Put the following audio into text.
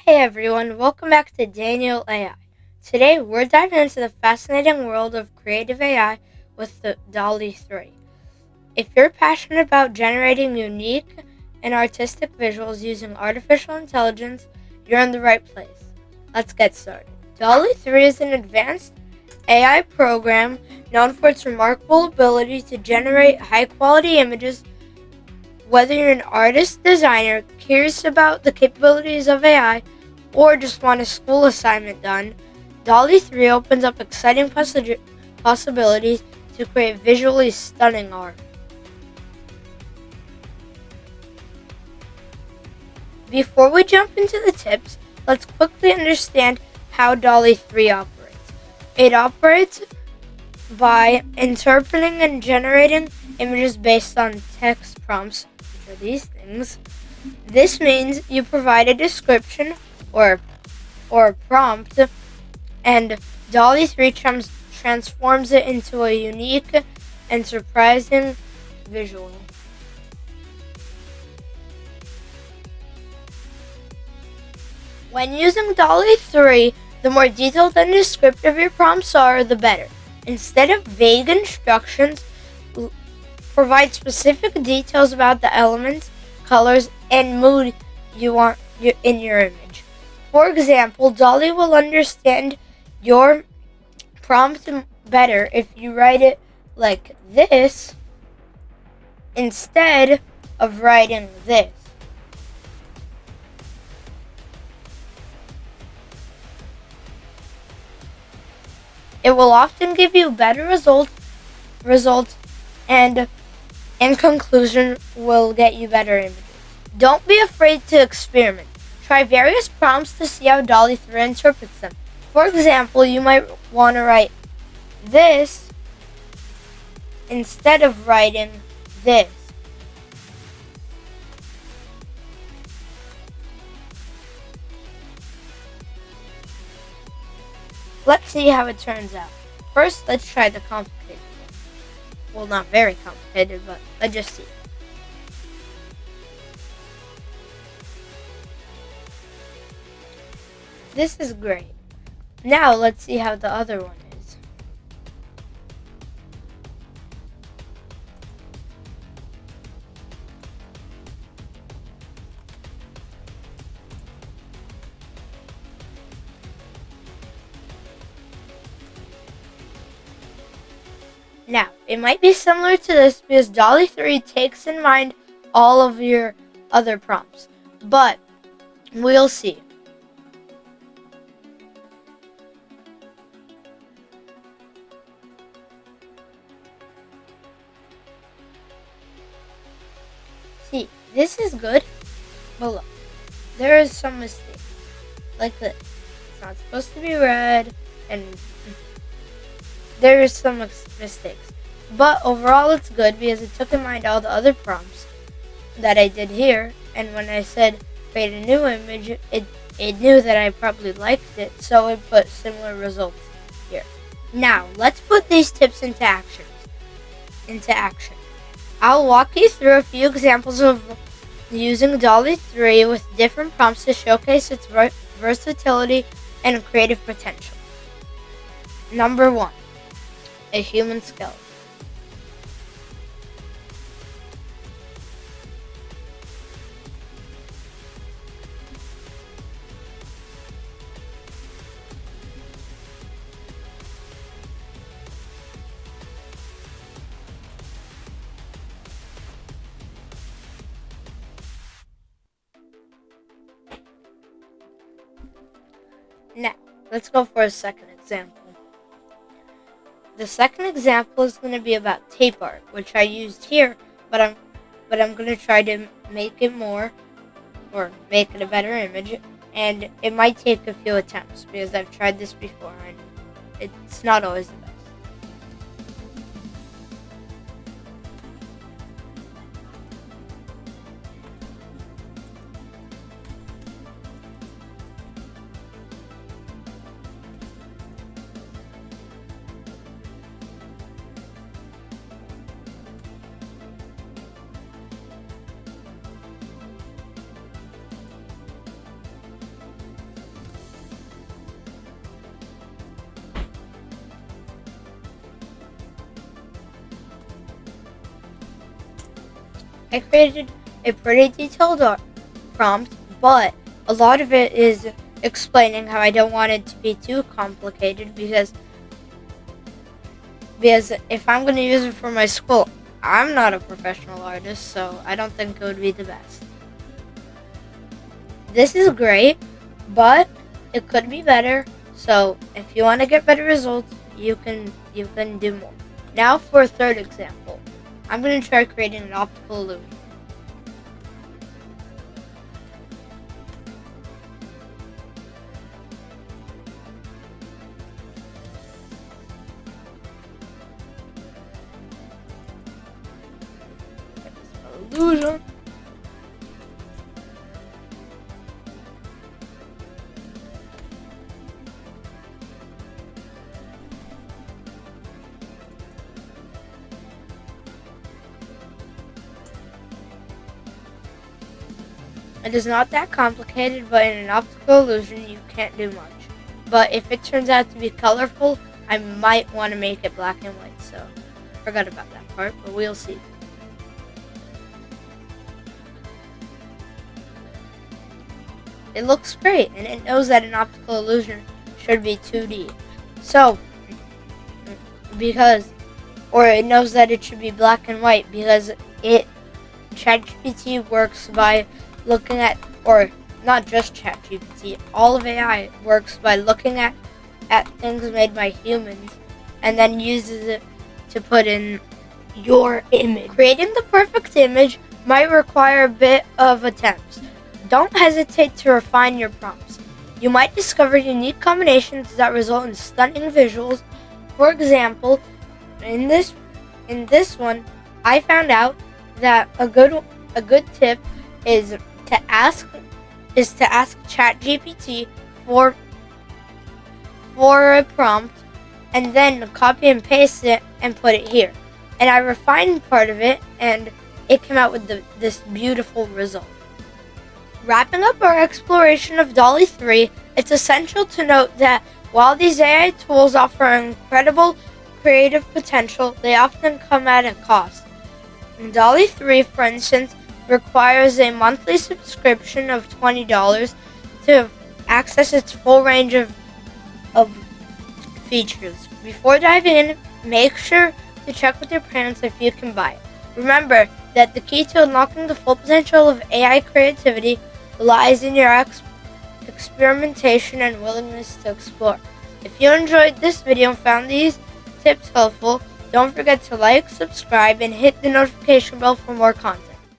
Hey everyone, welcome back to Daniel AI. Today we're diving into the fascinating world of creative AI with the Dalle 3. If you're passionate about generating unique and artistic visuals using artificial intelligence, you're in the right place. Let's get started. Dalle 3 is an advanced AI program known for its remarkable ability to generate high-quality images. Whether you're an artist, designer, curious about the capabilities of AI, or just want a school assignment done, Dalle 3 opens up exciting possibilities to create visually stunning art. Before we jump into the tips, let's quickly understand how Dalle 3 operates. It operates by interpreting and generating images based on text prompts, which are these things. This means you provide a description or a prompt, and Dalle 3 transforms it into a unique and surprising visual. When using Dalle 3, the more detailed and descriptive your prompts are, the better. Instead of vague instructions, provide specific details about the elements, colors, and mood you want in your image. For example, Dalle will understand your prompt better if you write it like this instead of writing this. It will often give you better results and in conclusion will get you better images. Don't be afraid to experiment. Try various prompts to see how Dalle 3 interprets them. For example, you might want to write this instead of writing this. Let's see how it turns out. First, let's try the complicated one. Well, not very complicated, but let's just see. This is great. Now let's see how the other one is. Now, it might be similar to this because Dalle 3 takes in mind all of your other prompts, but we'll see. See, this is good, but look, there is some mistake. Like this. It's not supposed to be red, and there is some mistakes. But overall it's good because it took in mind all the other prompts that I did here, and when I said create a new image, it knew that I probably liked it, so it put similar results here. Now, let's put these tips into action. I'll walk you through a few examples of using Dalle 3 with different prompts to showcase its versatility and creative potential. Number 1. A human skeleton. Now, let's go for a second example. The second example is going to be about tape art, which I used here, but I'm going to try to make it more, or make it a better image, and it might take a few attempts because I've tried this before and it's not always the best. I created a pretty detailed prompt, but a lot of it is explaining how I don't want it to be too complicated because if I'm going to use it for my school, I'm not a professional artist, so I don't think it would be the best. This is great, but it could be better. So if you want to get better results, you can do more. Now for a third example, I'm going to try creating an optical illusion. Illusion. It is not that complicated, but in an optical illusion you can't do much. But if it turns out to be colorful, I might want to make it black and white, so forgot about that part, but we'll see. It looks great, and it knows that an optical illusion should be 2D. So, it knows that it should be black and white because ChatGPT works by looking at, or not just ChatGPT, all of AI works by looking at things made by humans and then uses it to put in your image. Creating the perfect image might require a bit of attempts. Don't hesitate to refine your prompts. You might discover unique combinations that result in stunning visuals. For example, in this one, I found out that a good tip is to ask ChatGPT for a prompt and then copy and paste it and put it here. And I refined part of it and it came out with this beautiful result. Wrapping up our exploration of Dalle 3, it's essential to note that while these AI tools offer incredible creative potential, they often come at a cost. Dalle 3, for instance, requires a monthly subscription of $20 to access its full range of features. Before diving in, make sure to check with your parents if you can buy it. Remember that the key to unlocking the full potential of AI creativity lies in your experimentation and willingness to explore. If you enjoyed this video and found these tips helpful, don't forget to like, subscribe, and hit the notification bell for more content.